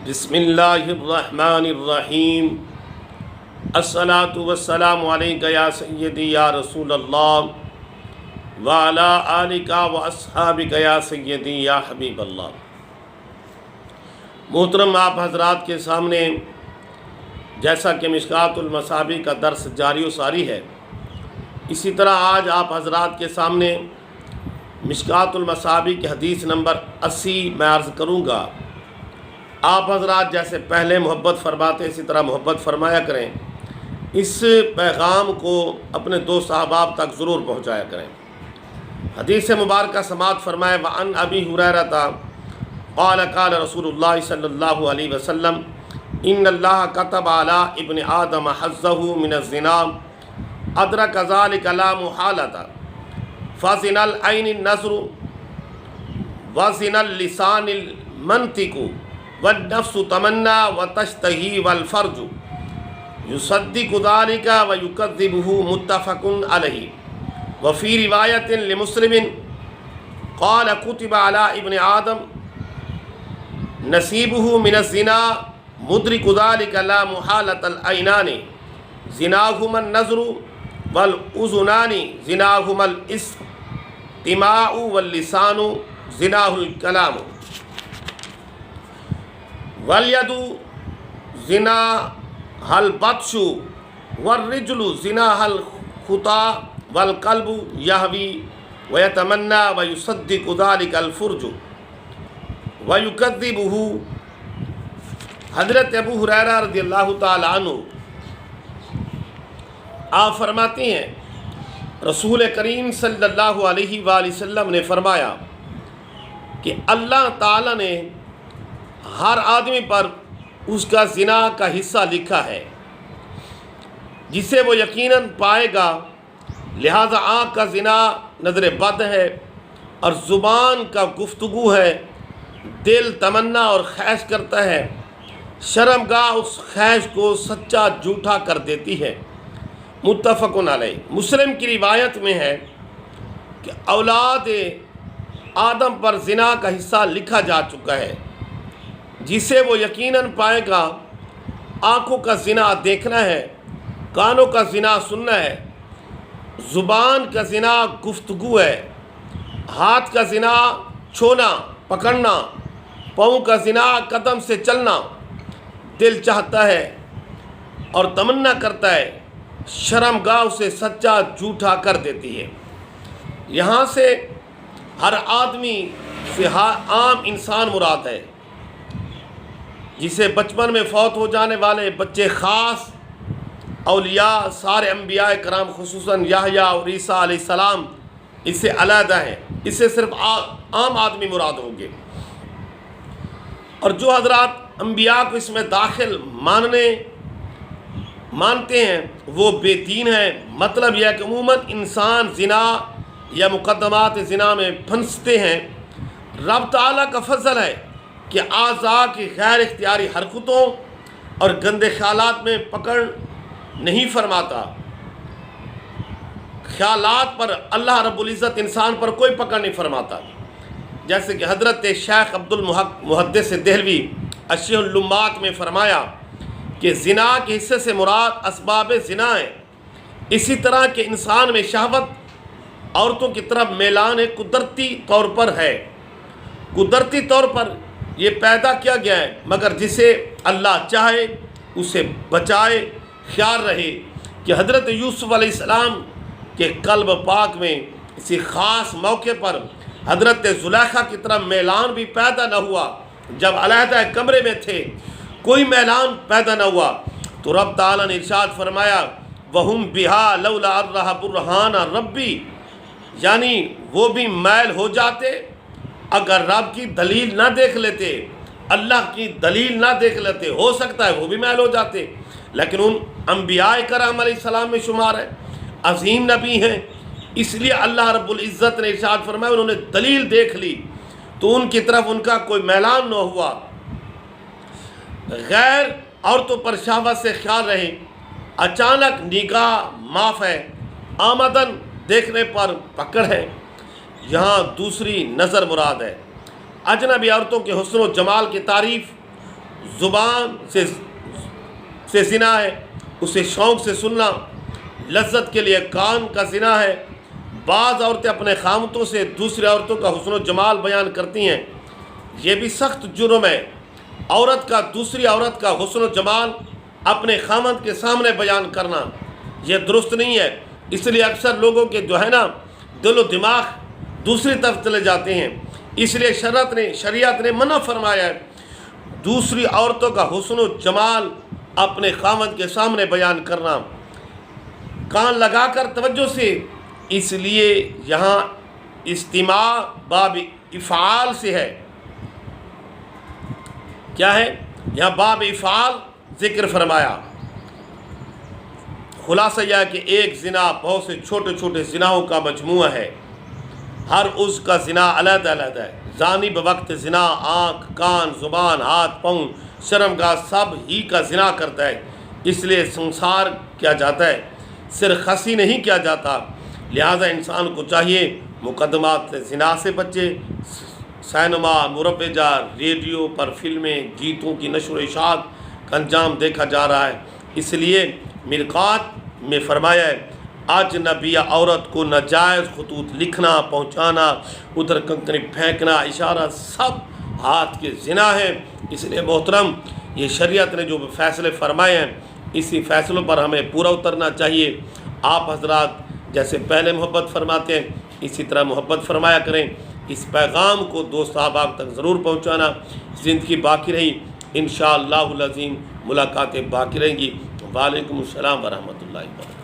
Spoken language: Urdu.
بسم اللہ الرحمن الرحیم الصلاۃ والسلام علیک یا سیدی یا رسول اللہ وعلی آلک واصحابک یا سیدی یا حبیب اللہ۔ محترم آپ حضرات کے سامنے جیسا کہ مشکوٰۃ المصابیح کا درس جاری و ساری ہے، اسی طرح آج آپ حضرات کے سامنے مشکوٰۃ المصابیح کی حدیث نمبر 80 میں عرض کروں گا۔ آپ حضرات جیسے پہلے محبت فرماتے اسی طرح محبت فرمایا کریں، اس پیغام کو اپنے دوست احباب تک ضرور پہنچایا کریں۔ حدیث مبارکہ سماعت فرمائے وعن ابی ہریرہ قال قال رسول اللہ صلی اللہ علیہ وسلم ان اللہ کتب علی ابن آدم حظہ من الزنا ادرک ذلک لا محالۃ فزنا العین النظر وزنا اللسان المنطق والنفس تمنا وتشتہی والفرج یصدق ذلک ویکذبہ متفق علیہ۔ وفی روایت لمسلم قال کتب علی ابن آدم نصیبہ من الزنا مدرک ذلک لا محالۃ العینان زناہما النظر والاذنان زناہما الاستماع واللسان زناہ الکلام والید زناہ البطش والرجل زناہ الخطا والقلب یہوی ویتمنی ویصدق ذلک الفرج ویکذبہ۔ حضرت ابو ہریرہ رضی اللہ تعالی عنہ آپ فرماتے ہیں رسول کریم صلی اللہ علیہ وآلہ وسلم نے فرمایا کہ اللہ تعالیٰ نے ہر آدمی پر اس کا زنا کا حصہ لکھا ہے جسے وہ یقیناً پائے گا، لہذا آنکھ کا زنا نظر بد ہے اور زبان کا گفتگو ہے، دل تمنا اور خواہش کرتا ہے، شرمگاہ اس خواہش کو سچا جھوٹا کر دیتی ہے۔ متفق علیہ۔ مسلم کی روایت میں ہے کہ اولاد آدم پر زنا کا حصہ لکھا جا چکا ہے جسے وہ یقیناً پائے گا۔ آنکھوں کا زنا دیکھنا ہے، کانوں کا زنا سننا ہے، زبان کا زنا گفتگو ہے، ہاتھ کا زنا چھونا پکڑنا، پاؤں کا زنا قدم سے چلنا، دل چاہتا ہے اور تمنا کرتا ہے، شرمگاہ اسے سچا جھوٹا کر دیتی ہے۔ یہاں سے ہر آدمی سے عام انسان مراد ہے، جسے بچپن میں فوت ہو جانے والے بچے خاص، اولیاء، سارے انبیاء کرام خصوصاً یحییٰ اور عیسیٰ علیہ السلام اس سے علیحدہ ہیں، اس سے صرف عام آدمی مراد ہوں گے۔ اور جو حضرات انبیاء کو اس میں داخل مانتے ہیں وہ بے دین ہیں۔ مطلب یہ ہے کہ عموماً انسان زنا یا مقدمات زنا میں پھنستے ہیں۔ رب تعالیٰ کا فضل ہے کہ اعضاء کی غیر اختیاری حرکتوں اور گندے خیالات میں پکڑ نہیں فرماتا۔ خیالات پر اللہ رب العزت انسان پر کوئی پکڑ نہیں فرماتا، جیسے کہ حضرت شیخ عبد المحدث دہلوی اشیاء اللمات میں فرمایا کہ زنا کے حصے سے مراد اسباب زنا ہے۔ اسی طرح کہ انسان میں شہوت عورتوں کی طرف میلان قدرتی طور پر ہے، قدرتی طور پر یہ پیدا کیا گیا ہے، مگر جسے اللہ چاہے اسے بچائے۔ خیال رہے کہ حضرت یوسف علیہ السلام کے قلب پاک میں اسی خاص موقع پر حضرت زلیخا کی طرف میلان بھی پیدا نہ ہوا۔ جب علیحدہ کمرے میں تھے کوئی میلان پیدا نہ ہوا تو رب تعالیٰ نے ارشاد فرمایا وَهُمْ بِهَا لَوْلَا أَرَّهَا بُرْهَانَ رَبِّي، یعنی وہ بھی میل ہو جاتے اگر رب کی دلیل نہ دیکھ لیتے، اللہ کی دلیل نہ دیکھ لیتے، ہو سکتا ہے وہ بھی میل ہو جاتے، لیکن ان انبیاء کرام علیہ السلام میں شمار ہے، عظیم نبی ہیں، اس لیے اللہ رب العزت نے ارشاد فرمایا انہوں نے دلیل دیکھ لی تو ان کی طرف ان کا کوئی میلان نہ ہوا۔ غیر عورتوں پر شہوت سے خیال رہے، اچانک نگاہ معاف ہے، آمدن دیکھنے پر پکڑ ہے، یہاں دوسری نظر مراد ہے۔ اجنبی عورتوں کے حسن و جمال کی تعریف زبان سے زنا ہے، اسے شوق سے سننا، لذت کے لیے کان کا زنا ہے۔ بعض عورتیں اپنے خامتوں سے دوسری عورتوں کا حسن و جمال بیان کرتی ہیں، یہ بھی سخت جرم ہے۔ عورت کا دوسری عورت کا حسن و جمال اپنے خامند کے سامنے بیان کرنا یہ درست نہیں ہے۔ اس لیے اکثر لوگوں کے جو ہے نا دل و دماغ دوسری طرف چلے جاتے ہیں، اس لیے شریعت نے منع فرمایا ہے دوسری عورتوں کا حسن و جمال اپنے خامند کے سامنے بیان کرنا۔ کان لگا کر توجہ سے، اس لیے یہاں استماع باب افعال سے ہے۔ کیا ہے؟ یہاں باب افعال ذکر فرمایا۔ خلاصہ یہ ہے کہ ایک زنا بہت سے چھوٹے چھوٹے زناؤں کا مجموعہ ہے، ہر عضو کا زنا علیحدہ علیحدہ ہے۔ زانی بوقت زنا آنکھ، کان، زبان، ہاتھ، پاؤں، شرمگاہ سب ہی کا زنا کرتا ہے، اس لیے سنسار کیا جاتا ہے، سرخسی نہیں کیا جاتا۔ لہذا انسان کو چاہیے مقدمات زنا سے بچے۔ سینما، مروجہ، ریڈیو پر فلمیں، گیتوں کی نشر و اشاعت کا انجام دیکھا جا رہا ہے۔ اس لیے مرقات میں فرمایا ہے اجنبی عورت کو ناجائز خطوط لکھنا، پہنچانا، ادھر کنکری پھینکنا، اشارہ سب ہاتھ کے زنا ہے۔ اس لیے محترم یہ شریعت نے جو فیصلے فرمائے ہیں اسی فیصلوں پر ہمیں پورا اترنا چاہیے۔ آپ حضرات جیسے پہلے محبت فرماتے ہیں اسی طرح محبت فرمایا کریں۔ اس پیغام کو دوست احباب تک ضرور پہنچانا۔ زندگی باقی رہی، انشاءاللہ العظیم ملاقاتیں باقی رہیں گی۔ وعلیکم السلام ورحمۃ اللہ وبرکاتہ۔